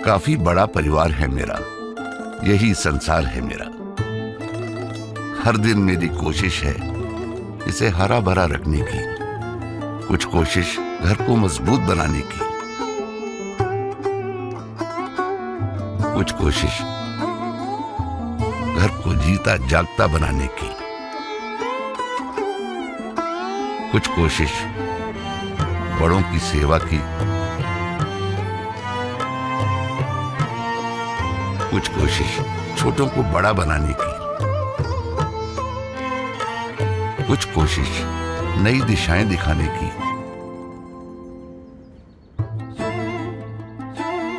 काफी बड़ा परिवार है मेरा, यही संसार है मेरा। हर दिन मेरी कोशिश है इसे हरा भरा रखने की, कुछ कोशिश घर को मजबूत बनाने की, कुछ कोशिश घर को जीता जागता बनाने की, कुछ कोशिश बड़ों की सेवा की, कुछ कोशिश छोटों को बड़ा बनाने की, कुछ कोशिश नई दिशाएं दिखाने की,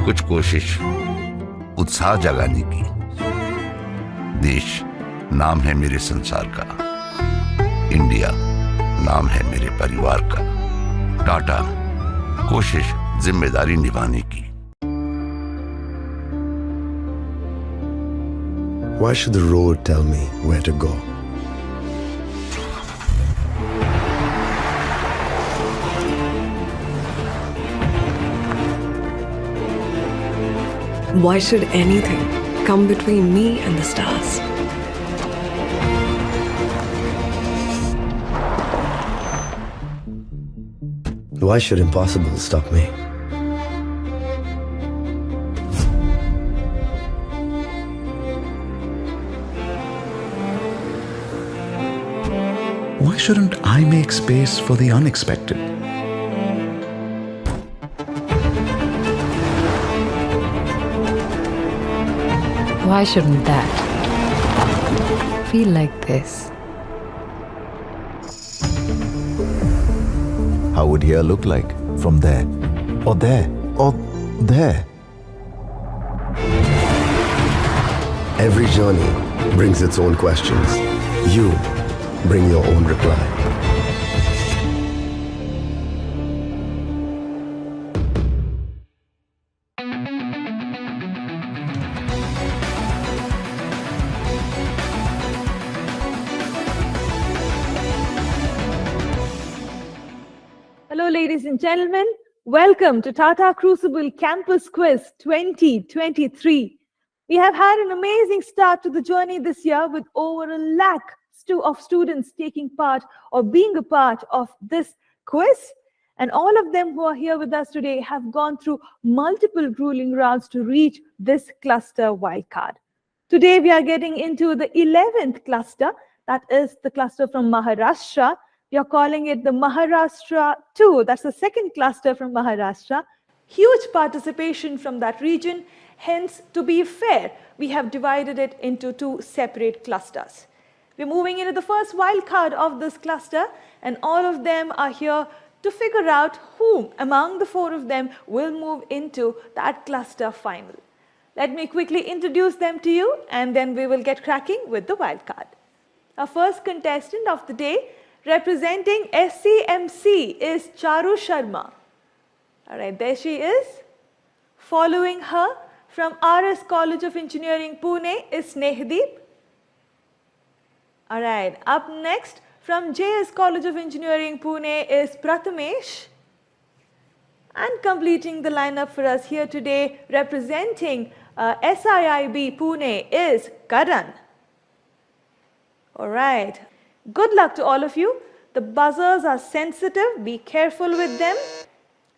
कुछ कोशिश उत्साह जगाने की। देश नाम है मेरे संसार का, इंडिया नाम है मेरे परिवार का, टाटा कोशिश जिम्मेदारी निभाने की। Why should the road tell me where to go? Why should anything come between me and the stars? Why should impossible stop me? Why shouldn't I make space for the unexpected? Why shouldn't that feel like this? How would here look like from there, or there, or there? Every journey brings its own questions. You bring your own reply. Hello, ladies and gentlemen. Welcome to Tata Crucible Campus Quiz 2023. We have had an amazing start to the journey this year with over 1 lakh of students taking part or being a part of this quiz. And all of them who are here with us today have gone through multiple grueling rounds to reach this cluster wildcard. Today, we are getting into the 11th cluster. That is the cluster from Maharashtra. We are calling it the Maharashtra 2. That's the second cluster from Maharashtra. Huge participation from that region. Hence, to be fair, we have divided it into 2 separate clusters. We're moving into the first wildcard of this cluster, and all of them are here to figure out whom among the 4 of them will move into that cluster final. Let me quickly introduce them to you, and then we will get cracking with the wildcard. Our first contestant of the day, representing SCMC, is Charu Sharma. All right, there she is. Following her from RS College of Engineering, Pune, is Snehdeep. All right, up next from JS College of Engineering, Pune, is Prathamesh. And completing the lineup for us here today, representing SIIB Pune, is Karan. All right. Good luck to all of you. The buzzers are sensitive. Be careful with them.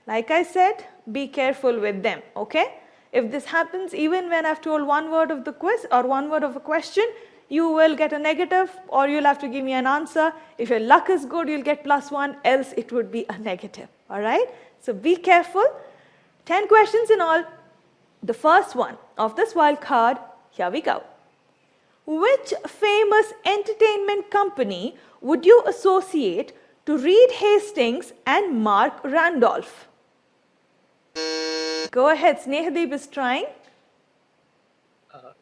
Like I said, be careful with them, okay? If this happens, even when I've told one word of the quiz or one word of a question, you will get a negative or you'll have to give me an answer. If your luck is good, you'll get +1, else it would be a negative, all right? So be careful. 10 questions in all. The first one of this wild card, here we go. Which famous entertainment company would you associate to Reed Hastings and Mark Randolph? Go ahead, Snehdeep is trying.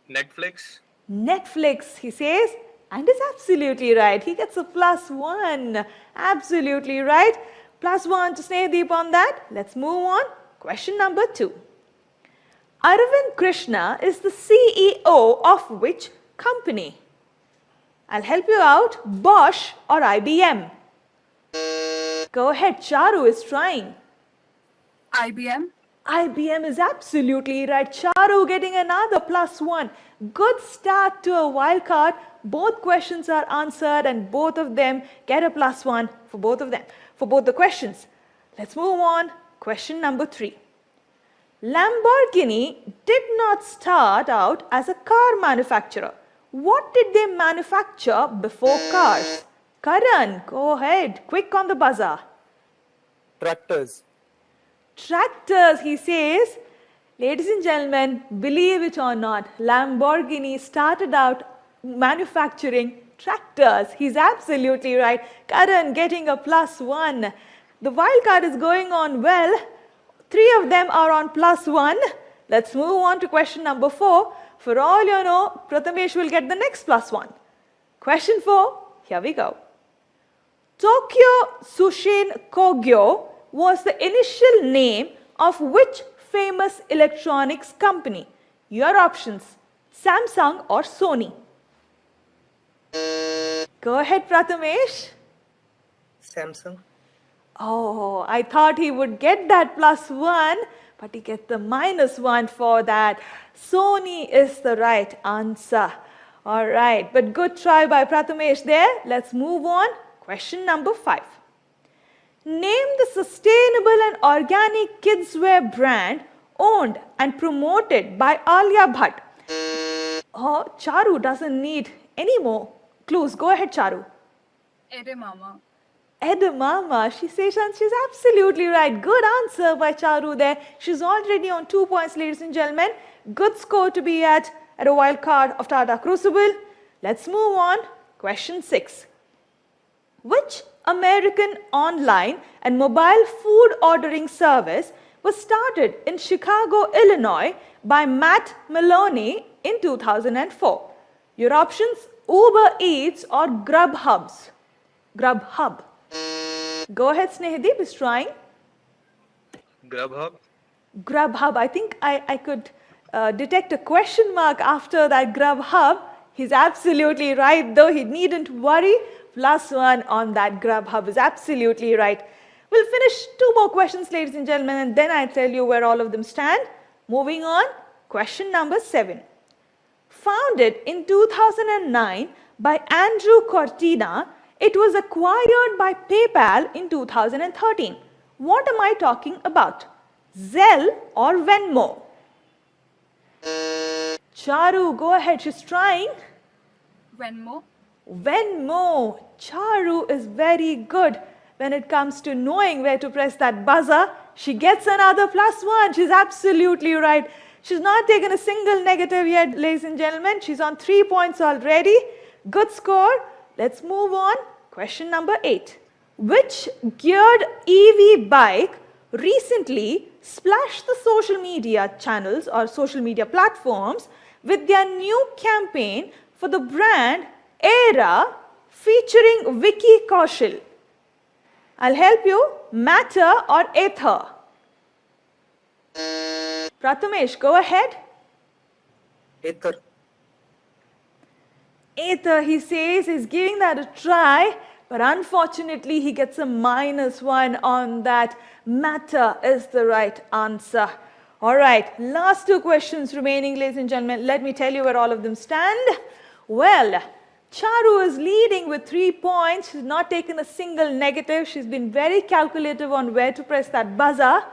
Netflix. Netflix, he says, and is absolutely right. He gets a +1. Absolutely right. +1 to Snehdeep on that. Let's move on. Question number 2. Arvind Krishna is the CEO of which company? I'll help you out. Bosch or IBM? Go ahead, Charu is trying. IBM. IBM is absolutely right. Charu getting another +1. Good start to a wild card. Both questions are answered and both of them get a +1 for both of them, for both the questions. Let's move on. Question number 3. Lamborghini did not start out as a car manufacturer. What did they manufacture before cars? Karan, go ahead. Quick on the buzzer. Tractors. Tractors, he says. Ladies and gentlemen, believe it or not, Lamborghini started out manufacturing tractors. He's absolutely right. Karan getting a +1. The wild card is going on well. 3 of them are on +1. Let's move on to question number 4. For all you know, Prathamesh will get the next +1. Question 4, here we go. Tokyo Tsushin Kogyo was the initial name of which famous electronics company? Your options, Samsung or Sony. Go ahead, Prathamesh. Samsung. Oh, I thought he would get that +1, but he gets the -1 for that. Sony is the right answer. All right, but good try by Prathamesh there. Let's move on. Question number 5. Name the sustainable and organic kidswear brand owned and promoted by Alia Bhatt. Oh, Charu doesn't need any more clues. Go ahead, Charu. Edamama. Edamama, she says, and she's absolutely right. Good answer by Charu there. She's already on 2 points, ladies and gentlemen. Good score to be at a wild card of Tata Crucible. Let's move on. Question 6. Which American online and mobile food ordering service was started in Chicago, Illinois by Matt Maloney in 2004? Your options, Uber Eats or Grubhub. Go ahead, Snehadeep is trying. Grubhub. Grubhub. I think I could detect a question mark after that Grubhub. He's absolutely right, though he needn't worry. +1 on that. Grubhub is absolutely right. We'll finish 2 more questions, ladies and gentlemen, and then I'll tell you where all of them stand. Moving on, question number 7. Founded in 2009 by Andrew Cortina, it was acquired by PayPal in 2013. What am I talking about? Zelle or Venmo? Charu, go ahead. She's trying. Venmo. Venmo. Charu is very good when it comes to knowing where to press that buzzer. She gets another +1. She's absolutely right. She's not taken a single negative yet, ladies and gentlemen. She's on 3 points already. Good score. Let's move on. Question number 8. Which geared EV bike recently splashed the social media channels or social media platforms with their new campaign for the brand Era featuring Vicky Kaushal? I'll help you. Matter or Ether? Prathamesh, go ahead. Ether. Ether, he says, is giving that a try, but unfortunately he gets a -1 on that. Matter is the right answer. All right, last 2 questions remaining, ladies and gentlemen. Let me tell you where all of them stand. Well, Charu is leading with 3 points. She's not taken a single negative. She's been very calculative on where to press that buzzer.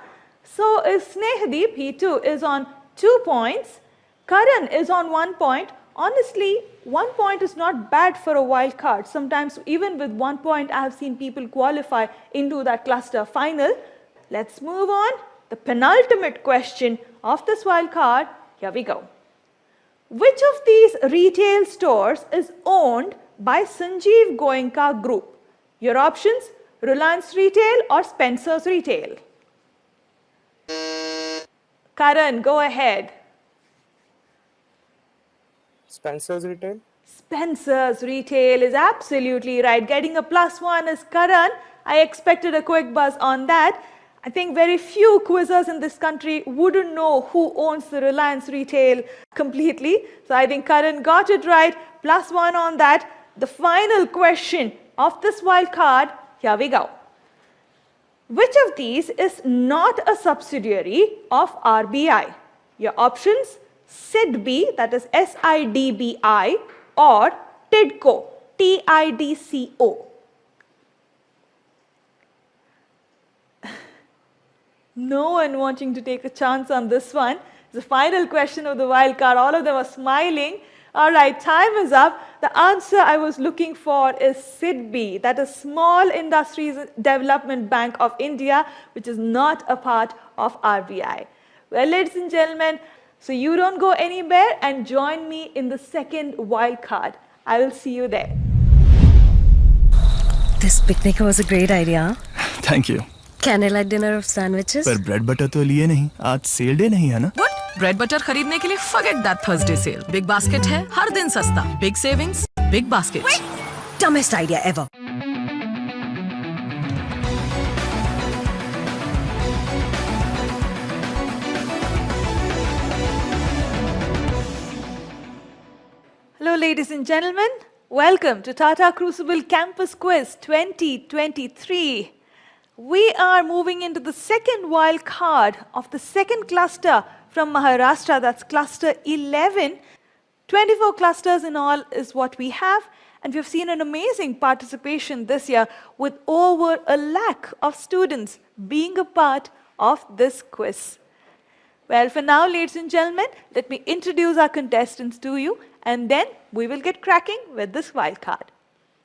So is Snehadeep. He too is on 2 points. Karan is on 1 point. Honestly, 1 point is not bad for a wild card. Sometimes even with 1 point, I have seen people qualify into that cluster final. Let's move on. The penultimate question of this wild card. Here we go. Which of these retail stores is owned by Sanjeev Goenka Group? Your options, Reliance Retail or Spencer's Retail? Karan, go ahead. Spencer's Retail. Spencer's Retail is absolutely right. Getting a +1 is Karan. I expected a quick buzz on that. I think very few quizzers in this country wouldn't know who owns the Reliance Retail completely. So I think Karan got it right. +1 on that. The final question of this wild card. Here we go. Which of these is not a subsidiary of RBI? Your options: SIDBI, that is SIDBI, or TIDCO, TIDCO. No one wanting to take a chance on this one. It's the final question of the wild card. All of them are smiling. All right, time is up. The answer I was looking for is SIDBI, that is Small Industries Development Bank of India, which is not a part of RBI. Well, ladies and gentlemen, so you don't go anywhere and join me in the second wild card. I will see you there. This picnic was a great idea. Thank you. Candlelight dinner of sandwiches. पर bread butter तो लिए नहीं, आज cell day नहीं है ना? What? Bread butter खरीदने के लिए forget that Thursday sale. Big basket है, हर दिन सस्ता. Big savings, big basket. Wait, dumbest idea ever. Hello, ladies and gentlemen. Welcome to Tata Crucible Campus Quiz 2023. We are moving into the second wild card of the second cluster from Maharashtra. That's cluster 11. 24 clusters in all is what we have. And we've seen an amazing participation this year with over 1 lakh of students being a part of this quiz. Well, for now, ladies and gentlemen, let me introduce our contestants to you, and then we will get cracking with this wild card.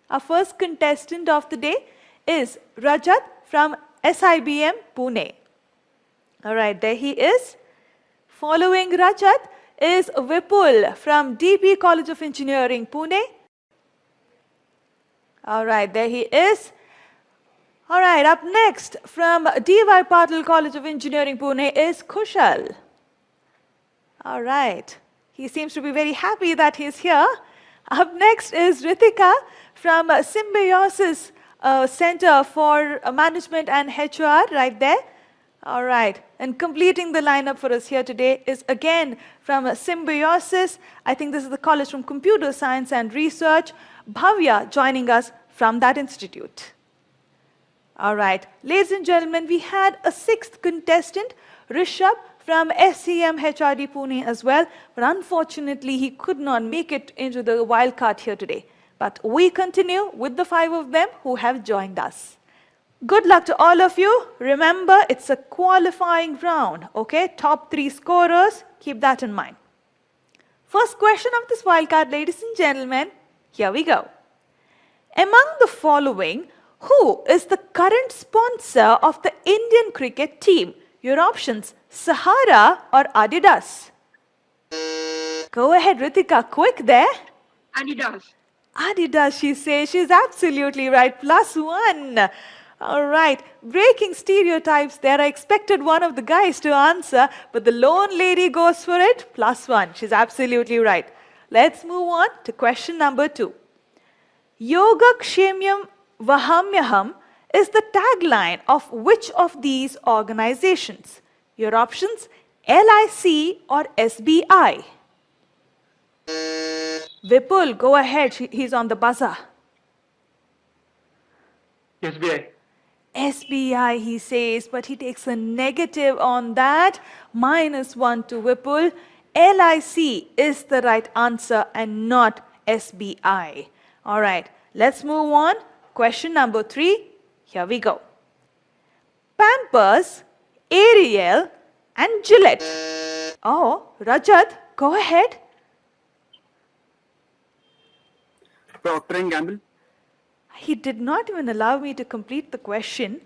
Our first contestant of the day is Rajat from SIBM Pune. All right, there he is. Following Rajat is Vipul from DP College of Engineering, Pune. All right, there he is. All right, up next from D.Y. Patil College of Engineering, Pune is Kushal. All right, he seems to be very happy that he's here. Up next is Ritika from Symbiosis Center for Management and HR, right there. All right, and completing the lineup for us here today is again from Symbiosis. I think this is the College from Computer Science and Research. Bhavya joining us from that institute. All right, ladies and gentlemen, we had a sixth contestant, Rishabh from SCM HRD Pune as well, but unfortunately he could not make it into the wild card here today. But we continue with the 5 of them who have joined us. Good luck to all of you. Remember, it's a qualifying round, okay? Top 3 scorers, keep that in mind. First question of this wild card, ladies and gentlemen, here we go. Among the following, who is the current sponsor of the Indian cricket team? Your options, Sahara or Adidas? Go ahead, Ritika, quick there. Adidas. Adidas, she says. She's absolutely right. +1. All right. Breaking stereotypes there. I expected one of the guys to answer, but the lone lady goes for it. +1. She's absolutely right. Let's move on to question number 2. Yoga Kshemyam Vahamyaham is the tagline of which of these organizations? Your options, LIC or SBI? Vipul, go ahead. He's on the buzzer. SBI. SBI, he says, but he takes a negative on that. -1 to Vipul. LIC is the right answer and not SBI. All right, let's move on. Question number 3. Here we go. Pampers, Ariel, and Gillette. Oh, Rajat, go ahead. Procter & Gamble. He did not even allow me to complete the question.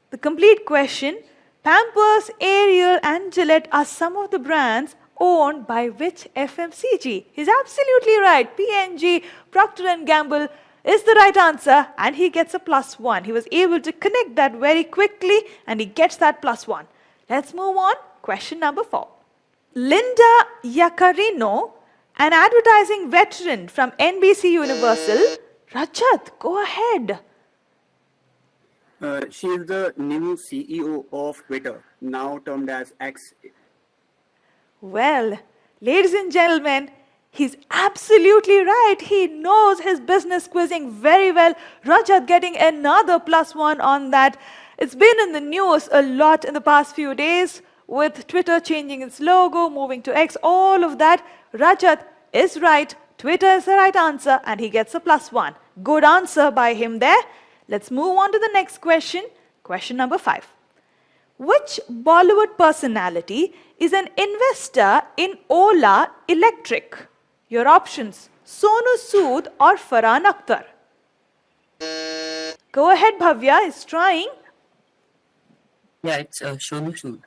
The complete question, Pampers, Ariel, and Gillette are some of the brands owned by which FMCG? He's absolutely right. P&G, Procter & Gamble is the right answer, and he gets a +1. He was able to connect that very quickly, and he gets that +1. Let's move on. Question number 4. Linda Yacarino, an advertising veteran from NBC Universal. Rajat, go ahead. She is the new CEO of Twitter, now termed as X. Well, ladies and gentlemen, he's absolutely right. He knows his business quizzing very well. Rajat getting another +1 on that. It's been in the news a lot in the past few days with Twitter changing its logo, moving to X, all of that. Rajat is right. Twitter is the right answer and he gets a +1. Good answer by him there. Let's move on to the next question. Question number 5. Which Bollywood personality is an investor in Ola Electric? Your options, Sonu Sood or Farhan Akhtar. Go ahead, Bhavya is trying. Yeah, it's Sonu Sood.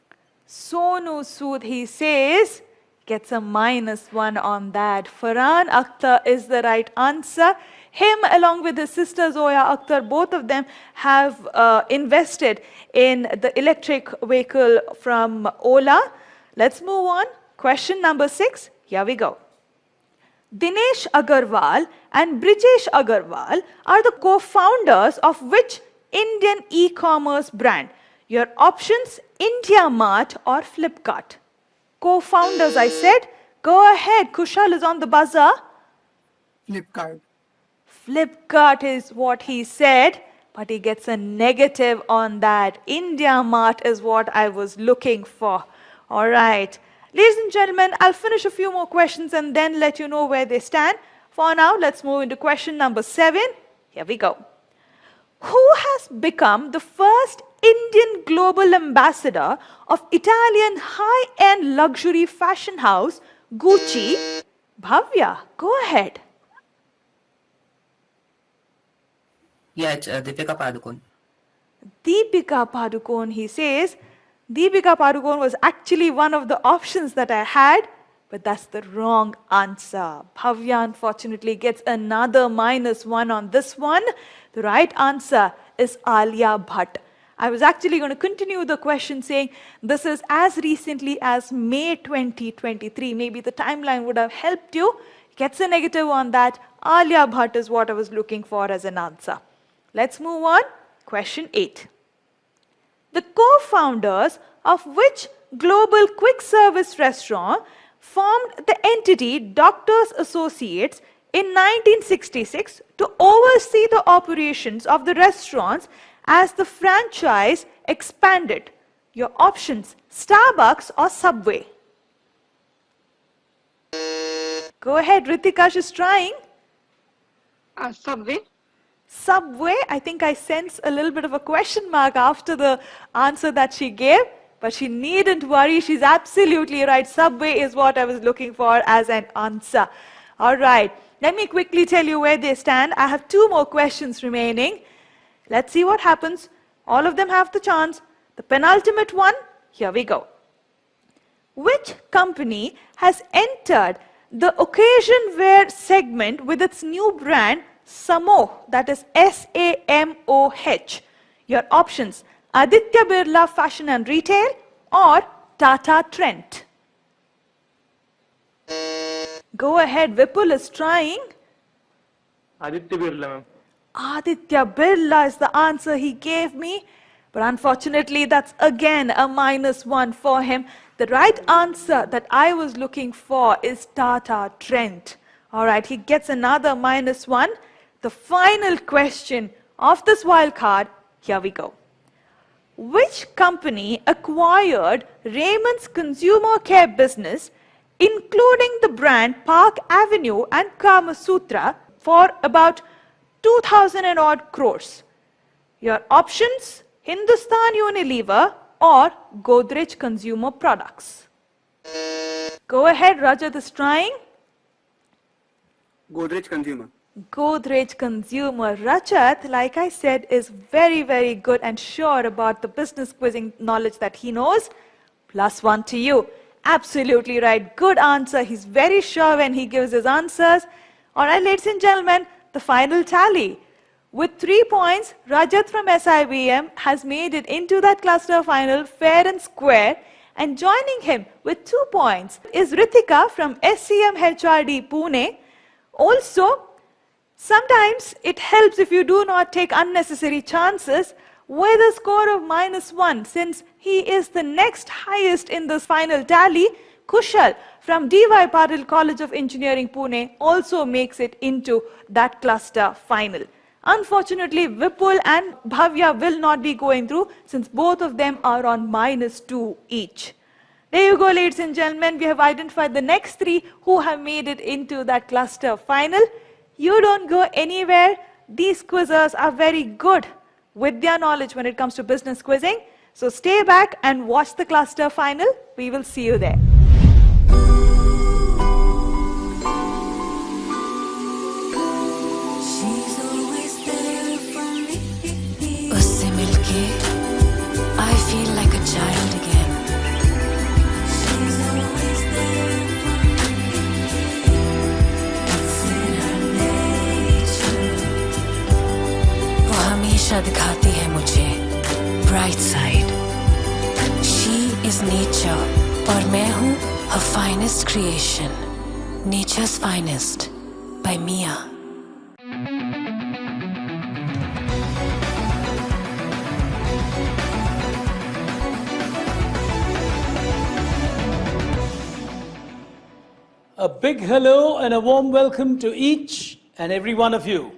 Sonu Sood, he says, gets a -1 on that. Farhan Akhtar is the right answer. Him along with his sister Zoya Akhtar, both of them have invested in the electric vehicle from Ola. Let's move on. Question number 6. Here we go. Dinesh Agarwal and Brijesh Agarwal are the co-founders of which Indian e-commerce brand? Your options, IndiaMart or Flipkart. Co-founders, I said. Go ahead. Kushal is on the buzzer. Flipkart. Flipkart is what he said, but he gets a negative on that. IndiaMart is what I was looking for. All right. Ladies and gentlemen, I'll finish a few more questions and then let you know where they stand. For now, let's move into question number 7. Here we go. Who has become the first Indian global ambassador of Italian high-end luxury fashion house Gucci? Bhavya, go ahead. Yeah, it's Deepika Padukone. Deepika Padukone, he says. Deepika Padukone was actually one of the options that I had, but that's the wrong answer. Bhavya, unfortunately, gets another -1 on this one. The right answer is Alia Bhatt. I was actually going to continue the question saying this is as recently as May 2023. Maybe the timeline would have helped you. Gets a negative on that. Alia Bhatt is what I was looking for as an answer. Let's move on. Question 8. The co-founders of which global quick service restaurant formed the entity Doctors Associates in 1966 to oversee the operations of the restaurants as the franchise expanded? Your options, Starbucks or Subway. Go ahead, Ritika is trying. Subway. Subway, I think I sense a little bit of a question mark after the answer that she gave, but she needn't worry, she's absolutely right. Subway is what I was looking for as an answer. All right, let me quickly tell you where they stand. I have 2 more questions remaining. Let's see what happens. All of them have the chance. The penultimate one, here we go. Which company has entered the occasion wear segment with its new brand Samoh, that is SAMOH. Your options, Aditya Birla Fashion and Retail or Tata Trent. Go ahead, Vipul is trying. Aditya Birla, ma'am. Aditya Birla is the answer he gave me, but unfortunately that's again a -1 for him. The right answer that I was looking for is Tata Trent. All right, he gets another -1. The final question of this wild card, here we go. Which company acquired Raymond's consumer care business, including the brand Park Avenue and Kama Sutra, for about 2,000 and odd crores? Your options, Hindustan Unilever or Godrej Consumer Products. Go ahead, Rajat is trying. Godrej Consumer. Godrej Consumer. Rajat, like I said, is very, very good and sure about the business quizzing knowledge that he knows. +1 to you. Absolutely right. Good answer. He's very sure when he gives his answers. All right, ladies and gentlemen, the final tally. With 3 points, Rajat from SIBM has made it into that cluster final fair and square. And joining him with 2 points is Ritika from SCM HRD Pune. Also, sometimes it helps if you do not take unnecessary chances with a score of -1. Since he is the next highest in this final tally, Kushal from DY Patil College of Engineering Pune also makes it into that cluster final. Unfortunately, Vipul and Bhavya will not be going through since both of them are on -2 each. There you go, ladies and gentlemen. We have identified the next three who have made it into that cluster final. You don't go anywhere. These quizzers are very good with their knowledge when it comes to business quizzing. So stay back and watch the cluster final. We will see you there. उससे मिलके I feel like a child again. वो हमेशा दिखाती है मुझे bright side. She is nature और मैं हूँ her finest creation. Nature's finest by Mia. A big hello and a warm welcome to each and every one of you.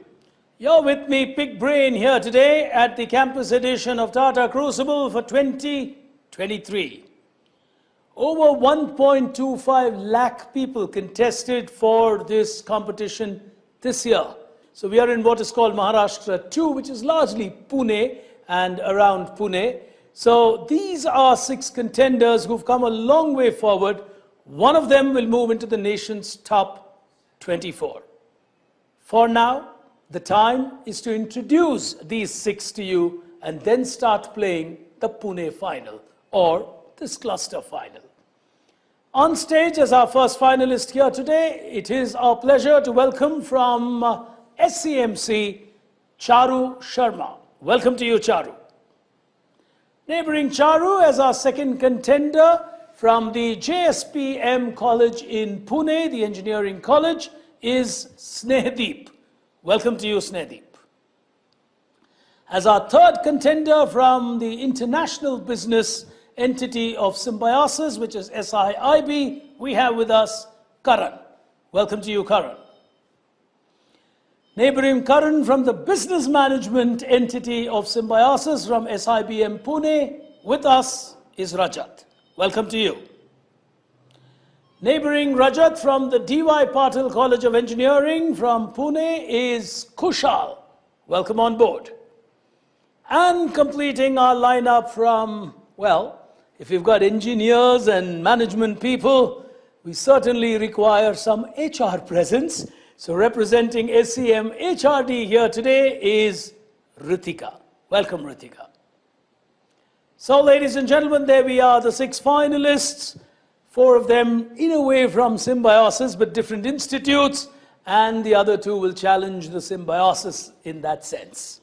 You're with me, Big Brain, here today at the campus edition of Tata Crucible for 2023. Over 1.25 lakh people contested for this competition this year. So we are in what is called Maharashtra 2, which is largely Pune and around Pune. So these are 6 contenders who've come a long way forward. One of them will move into the nation's top 24. For now, the time is to introduce these 6 to you and then start playing the Pune final or this cluster final. On stage as our first finalist here today, it is our pleasure to welcome from SCMC, Charu Sharma. Welcome to you, Charu. Neighboring Charu as our second contender, from the JSPM College in Pune, the engineering college, is Snehdeep. Welcome to you, Snehdeep. As our third contender from the international business entity of Symbiosis, which is SIIB, we have with us Karan. Welcome to you, Karan. Neighboring Karan from the business management entity of Symbiosis from SIBM Pune, with us is Rajat. Welcome to you. Neighboring Rajat from the D.Y. Patil College of Engineering from Pune is Kushal. Welcome on board. And completing our lineup from, well, if you've got engineers and management people, we certainly require some HR presence. So representing SCM HRD here today is Ritika. Welcome, Ritika. So, ladies and gentlemen, there we are, the 6 finalists, 4 of them in a way from Symbiosis, but different institutes, and the other 2 will challenge the Symbiosis in that sense.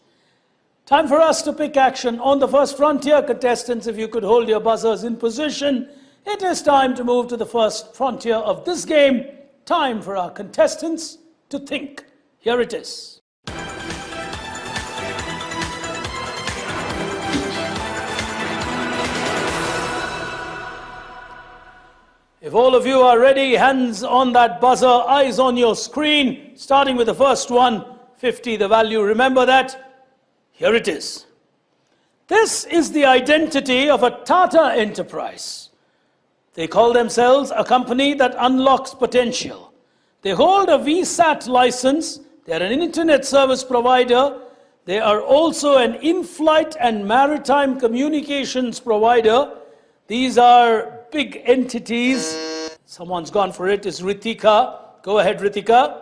Time for us to pick action on the first frontier. Contestants, if you could hold your buzzers in position, it is time to move to the first frontier of this game. Time for our contestants to think. Here it is. If all of you are ready, hands on that buzzer, eyes on your screen, starting with the first one, 50 the value, remember that? Here it is. This is the identity of a Tata enterprise. They call themselves a company that unlocks potential. They hold a VSAT license, they are an internet service provider, they are also an in-flight and maritime communications provider. These are big entities. Someone's gone for it. It's Ritika. Go ahead, Ritika.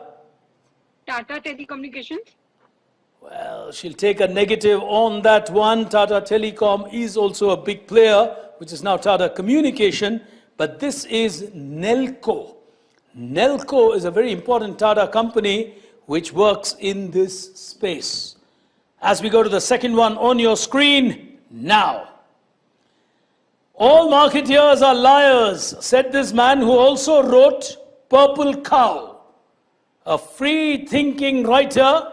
Tata Telecommunications. Well, she'll take a negative on that one. Tata Telecom is also a big player, which is now Tata Communication. But this is Nelco. Nelco is a very important Tata company which works in this space. As we go to the second one on your screen now. All marketeers are liars, said this man who also wrote Purple Cow, a free-thinking writer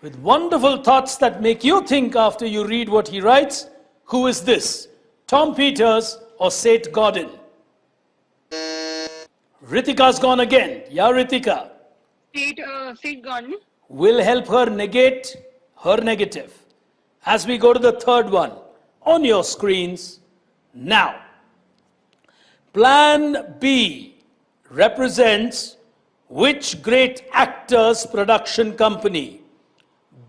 with wonderful thoughts that make you think after you read what he writes. Who is this? Tom Peters or Seth Godin? Ritika's gone again. Yeah, Ritika. Seth Godin. Will help her negate her negative. As we go to the third one on your screens now. Plan B represents which great actor's production company?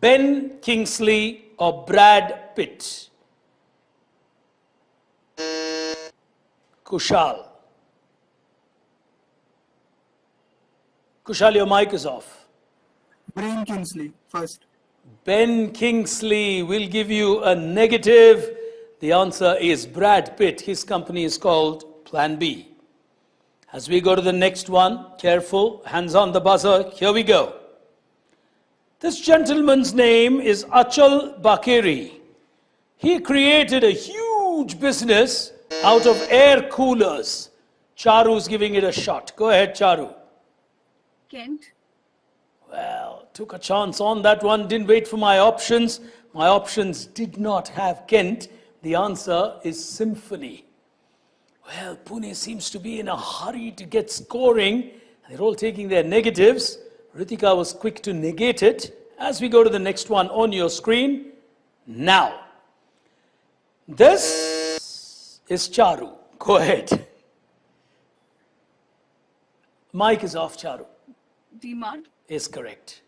Ben Kingsley or Brad Pitt? Kushal. Kushal, your mic is off. Ben Kingsley first. Ben Kingsley will give you a negative. The answer is Brad Pitt. His company is called Plan B. As we go to the next one, careful, hands on the buzzer, here we go. This gentleman's name is Achal Bakeri. He created a huge business out of air coolers. Charu's giving it a shot. Go ahead, Charu. Kent. Well, took a chance on that one, didn't wait for my options. My options did not have Kent. The answer is Symphony. Well, Pune seems to be in a hurry to get scoring. They're all taking their negatives. Ritika was quick to negate it. As we go to the next one on your screen, now. This is Charu. Go ahead. Mic is off, Charu. D-Mart. Is correct.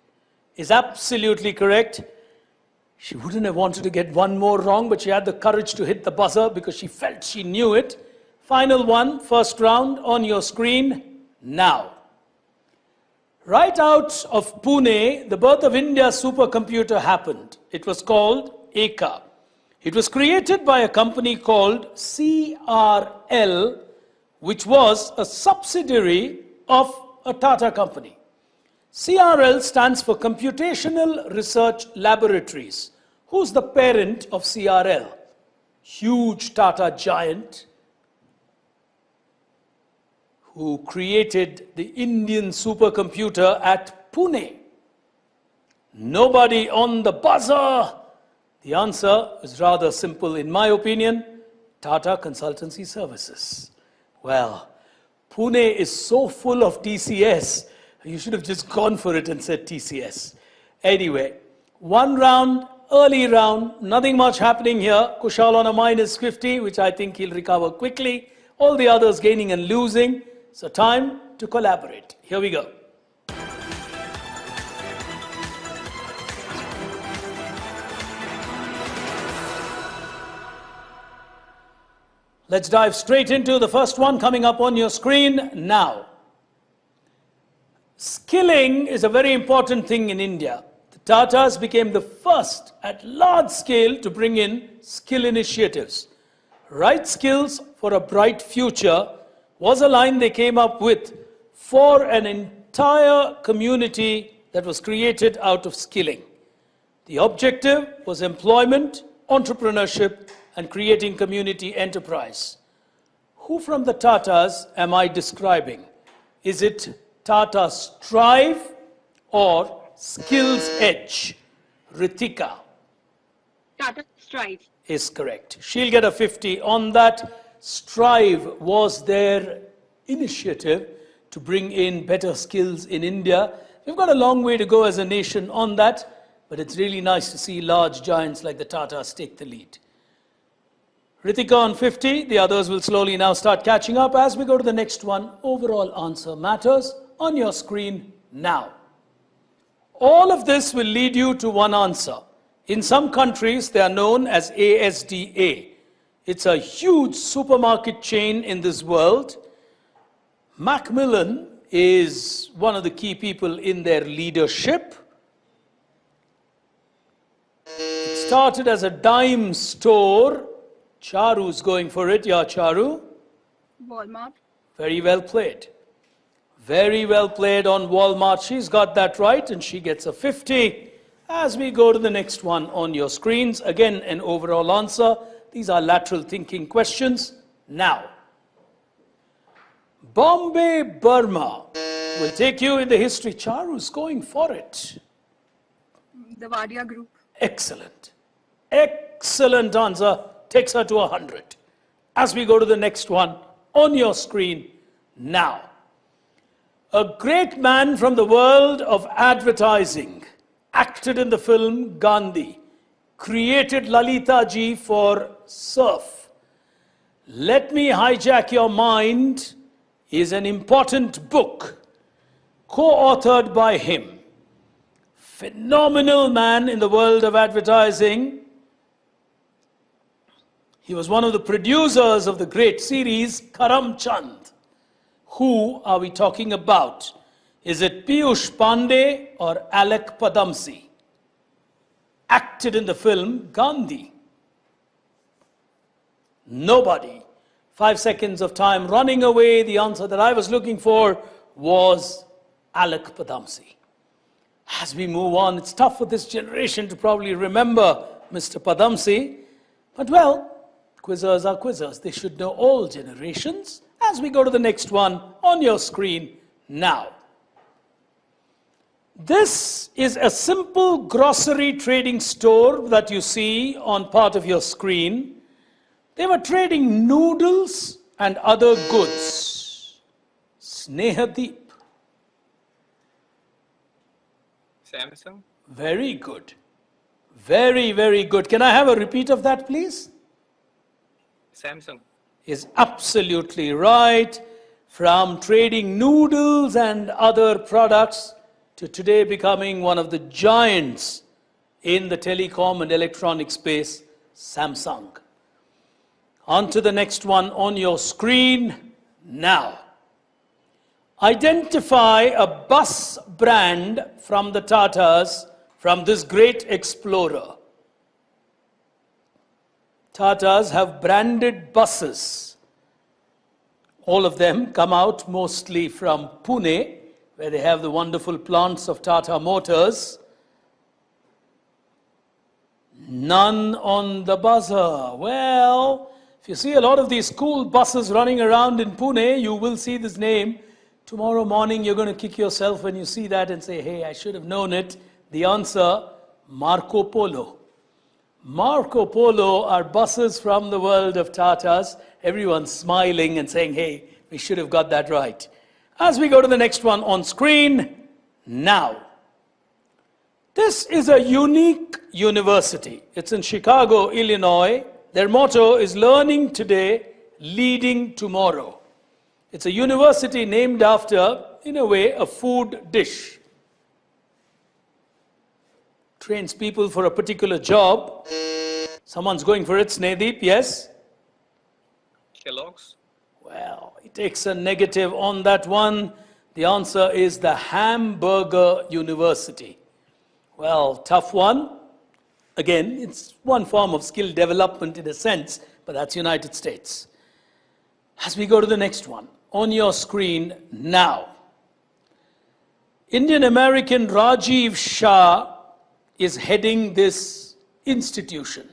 Is absolutely correct. She wouldn't have wanted to get one more wrong, but she had the courage to hit the buzzer because she felt she knew it. Final one, first round on your screen now. Right out of Pune, the birth of India's supercomputer happened. It was called Eka. It was created by a company called CRL, which was a subsidiary of a Tata company. CRL stands for Computational Research Laboratories. Who's the parent of CRL? Huge Tata giant who created the Indian supercomputer at Pune. Nobody on the buzzer. The answer is rather simple in my opinion. Tata Consultancy Services. Well, Pune is so full of TCS. You should have just gone for it and said TCS. Anyway, one round, early round, nothing much happening here. Kushal on a minus 50, which I think he'll recover quickly. All the others gaining and losing. So time to collaborate. Here we go. Let's dive straight into the first one coming up on your screen now. Skilling is a very important thing in India. The Tatas became the first at large scale to bring in skill initiatives. Right skills for a bright future was a line they came up with for an entire community that was created out of skilling. The objective was employment, entrepreneurship, and creating community enterprise. Who from the Tatas am I describing? Is it Tata Strive or Skills Edge? Ritika. Tata Strive. Is correct. She'll get a 50 on that. Strive was their initiative to bring in better skills in India. We've got a long way to go as a nation on that, but it's really nice to see large giants like the Tatas take the lead. Ritika on 50, the others will slowly now start catching up as we go to the next one. Overall answer matters on your screen now. All of this will lead you to one answer. In some countries, they are known as ASDA. It's a huge supermarket chain in this world. Macmillan is one of the key people in their leadership. It started as a dime store. Charu's going for it. Yeah, Charu? Walmart. Very well played. Very well played on Walmart. She's got that right and she gets a 50. As we go to the next one on your screens, again an overall answer. These are lateral thinking questions. Now, Bombay Burma will take you in the history. Charu's going for it. The Wadia Group. Excellent. Excellent answer. Takes her to 100. As we go to the next one on your screen now. A great man from the world of advertising, actor, acted in the film Gandhi, created Lalita ji for Surf. Let Me Hijack Your Mind is an important book co-authored by him. Phenomenal man in the world of advertising. He was one of the producers of the great series Karam Chand. Who are we talking about? Is it Piyush Pandey or Alec Padamsee? Acted in the film Gandhi. Nobody. 5 seconds of time running away. The answer that I was looking for was Alec Padamsee. As we move on, it's tough for this generation to probably remember Mr. Padamsee. But well, quizzers are quizzers. They should know all generations. As we go to the next one on your screen now. This is a simple grocery trading store that you see on part of your screen. They were trading noodles and other goods. Snehadeep. Samsung. Very good. Very, very good. Can I have a repeat of that, please? Samsung. Is absolutely right. From trading noodles and other products to today becoming one of the giants in the telecom and electronic space, Samsung. On to the next one on your screen now. Identify a bus brand from the Tatas from this great explorer. Tatas have branded buses. All of them come out mostly from Pune, where they have the wonderful plants of Tata Motors. None on the buzzer. Well, if you see a lot of these school buses running around in Pune, you will see this name. Tomorrow morning, you're going to kick yourself when you see that and say, hey, I should have known it. The answer, Marco Polo. Marco Polo are buses from the world of Tatas. Everyone's smiling and saying, hey, we should have got that right. As we go to the next one on screen now. This is a unique university. It's in Chicago, Illinois. Their motto is learning today, leading tomorrow. It's a university named after, in a way, a food dish. Trains people for a particular job. Someone's going for it, Snehadeep, yes? Kellogg's. Well, he takes a negative on that one. The answer is the Hamburger University. Well, tough one. Again, it's one form of skill development in a sense, but that's United States. As we go to the next one, on your screen now. Indian American Rajiv Shah is heading this institution.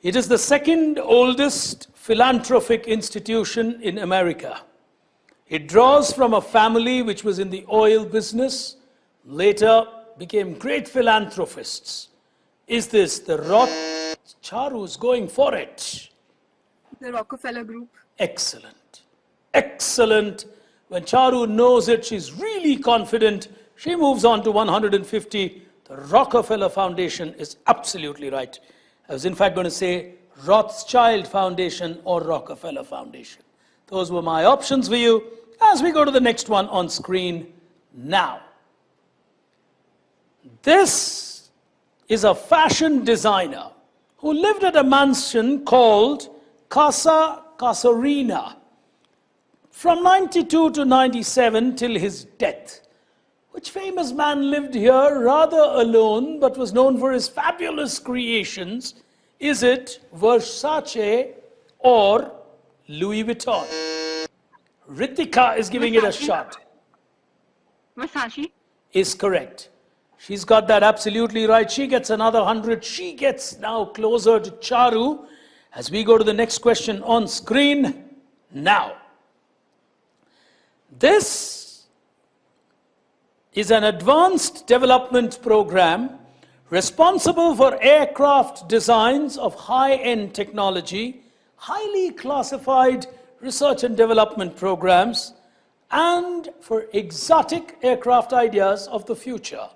It is the second oldest philanthropic institution in America. It draws from a family which was in the oil business, later became great philanthropists. Is this the Charu's going for it? The Rockefeller Group. Excellent. Excellent. When Charu knows it, she's really confident. She moves on to 150. The Rockefeller Foundation is absolutely right. I was in fact going to say Rothschild Foundation or Rockefeller Foundation. Those were my options for you. As we go to the next one on screen now. This is a fashion designer who lived at a mansion called Casa Casarina from 92 to 97 till his death. Which famous man lived here rather alone but was known for his fabulous creations? Is it Versace or Louis Vuitton? Ritika is giving it a shot. Versace. Is correct. She's got that absolutely right. She gets another 100. She gets now closer to Charu. As we go to the next question on screen now. This is an advanced development program responsible for aircraft designs of high-end technology, highly classified research and development programs, and for exotic aircraft ideas of the future.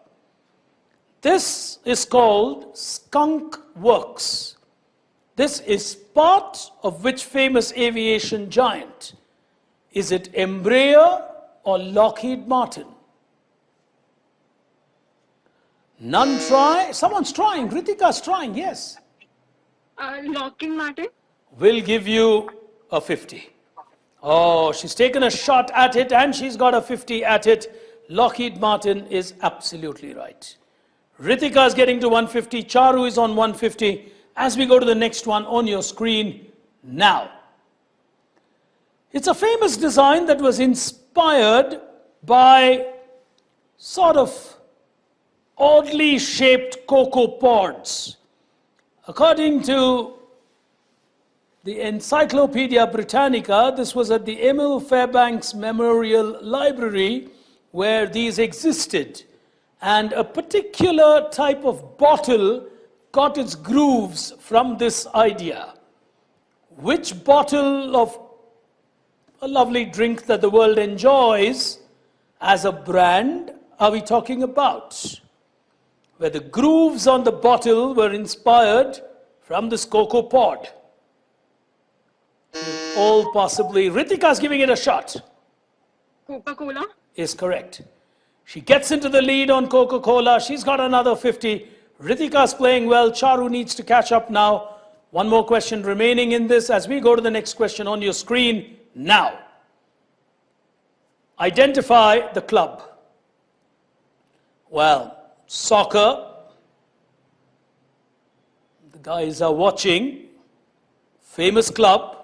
This is called Skunk Works. This is part of which famous aviation giant? Is it Embraer or Lockheed Martin? None try? Someone's trying. Ritika's trying, yes. Lockheed Martin. We'll give you a 50. Oh, she's taken a shot at it and she's got a 50 at it. Lockheed Martin is absolutely right. Ritika is getting to 150. Charu is on 150. As we go to the next one on your screen now. It's a famous design that was inspired by sort of oddly shaped cocoa pods. According to the Encyclopedia Britannica, this was at the Emil Fairbanks Memorial Library where these existed. And a particular type of bottle got its grooves from this idea. Which bottle of a lovely drink that the world enjoys as a brand are we talking about? Where the grooves on the bottle were inspired from this cocoa pod. All possibly. Ritika's giving it a shot. Coca-Cola. Is correct. She gets into the lead on Coca-Cola. She's got another 50. Ritika's playing well. Charu needs to catch up now. One more question remaining in this as we go to the next question on your screen now. Identify the club. Well, soccer. The guys are watching. Famous club.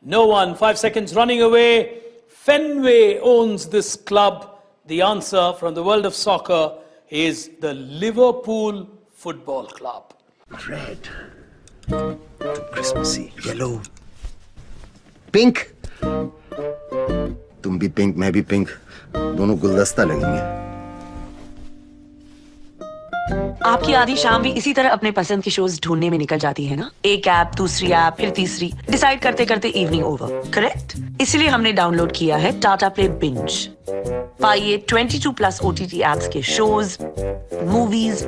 No one. 5 seconds running away. Fenway owns this club. The answer from the world of soccer is the Liverpool Football Club. Red. Christmassy. Yellow. Pink. तुम भी pink मैं भी pink दोनों गुलदस्ता लगेंगे आपकी आधी शाम भी इसी तरह अपने पसंद की शोज ढूंढने में निकल जाती है ना एक ऐप दूसरी ऐप फिर तीसरी डिसाइड करते करते इवनिंग ओवर करेक्ट इसलिए हमने डाउनलोड किया है टाटा प्ले बिंज पाइए 22 प्लस ओटीटी ऐप्स के शोज मूवीज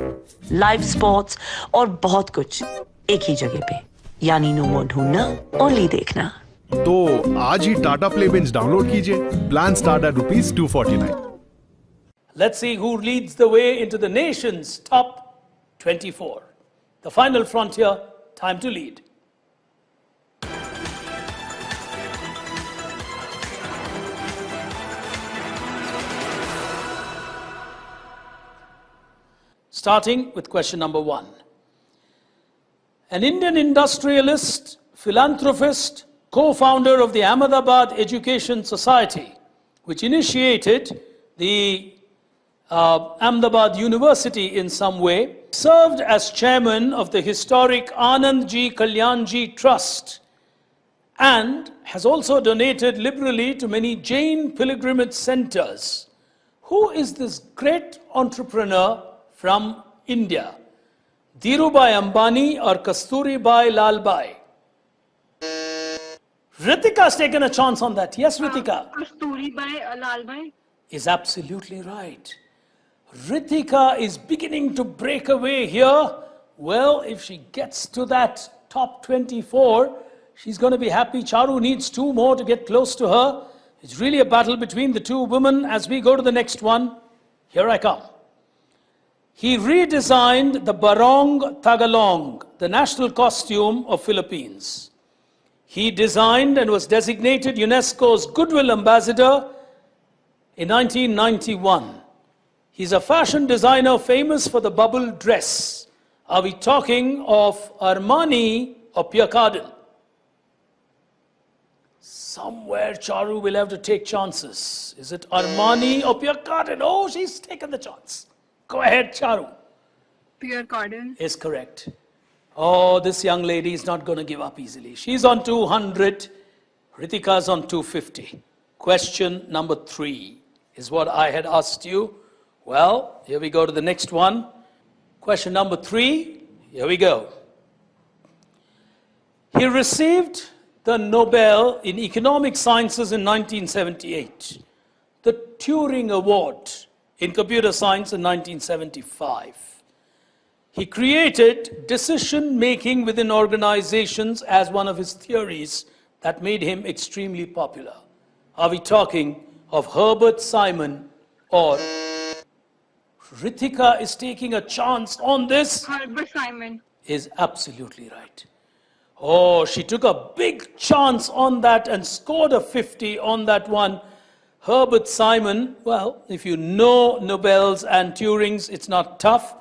लाइव स्पोर्ट्स और बहुत कुछ एक ही जगह पे यानी नो मोर ढूंढना ओनली देखना तो आज ही टाटा प्ले बिंज डाउनलोड कीजिए plan start at ₹249 Let's see who leads the way into the nation's top 24. The final frontier, time to lead. Starting with question number 1. An Indian industrialist, philanthropist, co-founder of the Ahmedabad Education Society, which initiated the Ahmedabad University in some way, served as chairman of the historic Anandji Kalyanji Trust and has also donated liberally to many Jain pilgrimage centers. Who is this great entrepreneur from India? Dhirubhai Ambani or Kasturibai Lalbai? Ritika's taken a chance on that. Yes, Ritika? Kasturibai Lalbai. Is absolutely right. Ritika is beginning to break away here. Well, if she gets to that top 24, she's going to be happy. Charu needs 2 more to get close to her. It's really a battle between the 2 women as we go to the next one. Here I come. He redesigned the Barong Tagalong, the national costume of Philippines. He designed and was designated UNESCO's Goodwill Ambassador in 1991. He's a fashion designer famous for the bubble dress. Are we talking of Armani or Pierre Cardin? Somewhere Charu will have to take chances. Is it Armani or Pierre Cardin? Oh, she's taken the chance. Go ahead, Charu. Pierre Cardin. Is correct. Oh, this young lady is not going to give up easily. She's on 200. Ritika's on 250. Question number 3 is what I had asked you. Well, here we go to the next one. Question number 3. Here we go. He received the Nobel in Economic Sciences in 1978. The Turing Award in computer science in 1975. He created decision-making within organizations as one of his theories that made him extremely popular. Are we talking of Herbert Simon or Ritika is taking a chance on this? Herbert Simon. Is absolutely right. Oh, she took a big chance on that and scored a 50 on that one. Herbert Simon, well, if you know Nobels and Turings, it's not tough.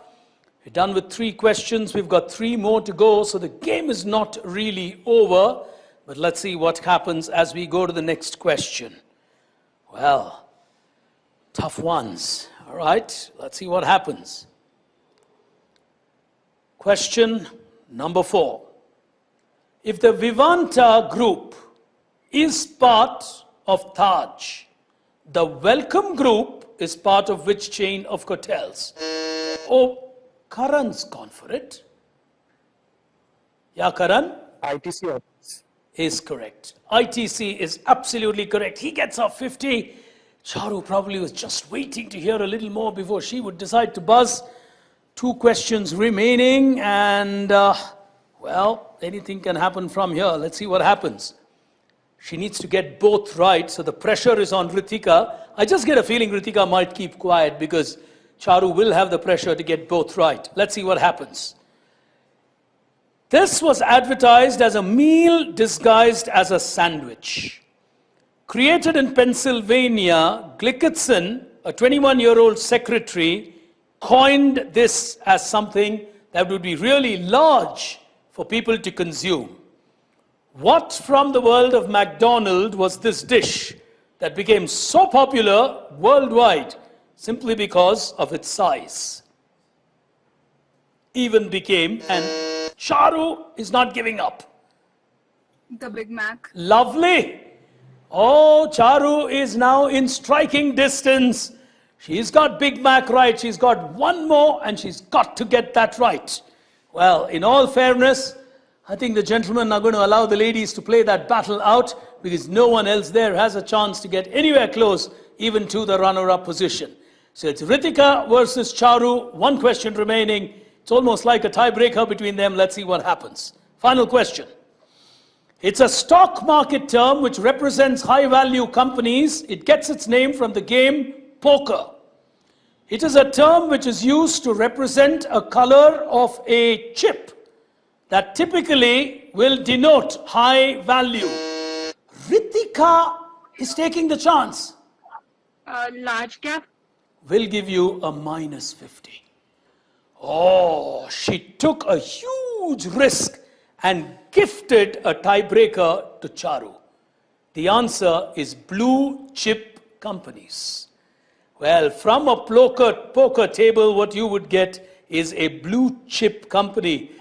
We're done with 3 questions. We've got 3 more to go, so the game is not really over. But let's see what happens as we go to the next question. Well, tough ones. All right, let's see what happens. Question number 4. If the Vivanta group is part of Taj, the Welcome group is part of which chain of hotels? Oh, Karan's gone for it. Yeah, Karan? ITC is correct. ITC is absolutely correct. He gets off 50. Charu probably was just waiting to hear a little more before she would decide to buzz. 2 questions remaining and, well, anything can happen from here. Let's see what happens. She needs to get both right, so the pressure is on Ritika. I just get a feeling Ritika might keep quiet because Charu will have the pressure to get both right. Let's see what happens. This was advertised as a meal disguised as a sandwich. Created in Pennsylvania, Glickitson, a 21-year-old secretary, coined this as something that would be really large for people to consume. What from the world of McDonald's was this dish that became so popular worldwide simply because of its size? Even became, and Charu is not giving up. The Big Mac. Lovely. Oh, Charu is now in striking distance. She's got Big Mac right. She's got 1 more and she's got to get that right. Well, in all fairness, I think the gentlemen are going to allow the ladies to play that battle out because no one else there has a chance to get anywhere close even to the runner-up position. So it's Ritika versus Charu. 1 question remaining. It's almost like a tiebreaker between them. Let's see what happens. Final question. It's a stock market term which represents high-value companies. It gets its name from the game poker. It is a term which is used to represent a color of a chip that typically will denote high value. Ritika is taking the chance. Large cap. Will give you a minus 50. Oh, she took a huge risk and gifted a tiebreaker to Charu. The answer is blue chip companies. Well, from a poker table, what you would get is a blue chip company.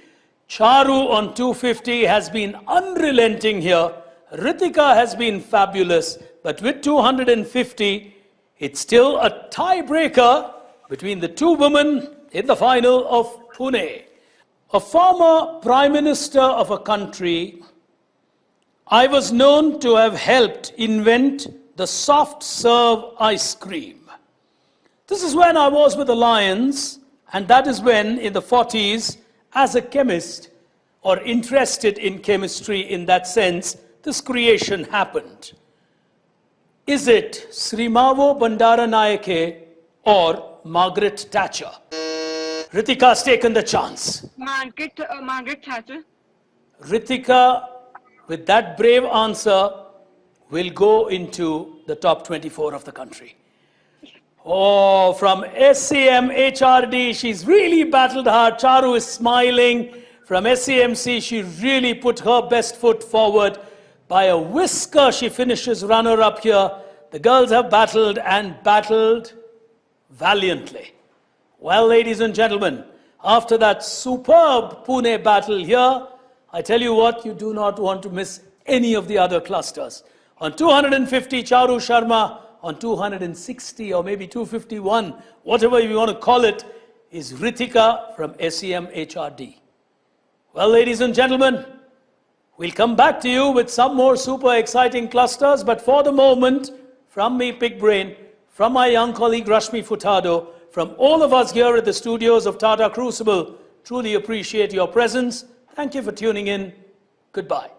Charu on 250 has been unrelenting here. Ritika has been fabulous, but with 250, it's still a tiebreaker between the 2 women in the final of Pune. A former prime minister of a country, I was known to have helped invent the soft serve ice cream. This is when I was with the Lions, and that is when, in the 40s, as a chemist, or interested in chemistry in that sense, this creation happened. Is it Srimavo Bandaranayake or Margaret Thatcher? Ritika's taken the chance. Margaret Thatcher. Ritika, with that brave answer, will go into the top 24 of the country. Oh, from SCM HRD, she's really battled hard. Charu is smiling. From SCMC, she really put her best foot forward. By a whisker, she finishes runner-up here. The girls have battled and battled valiantly. Well, ladies and gentlemen, after that superb Pune battle here, I tell you what, you do not want to miss any of the other clusters. On 250, Charu Sharma. On 260 or maybe 251, whatever you want to call it, is Ritika from SEM HRD. Well, ladies and gentlemen, we'll come back to you with some more super exciting clusters, but for the moment, from me, Big Brain, from my young colleague Rashmi Furtado, from all of us here at the studios of Tata Crucible, truly appreciate your presence. Thank you for tuning in. Goodbye.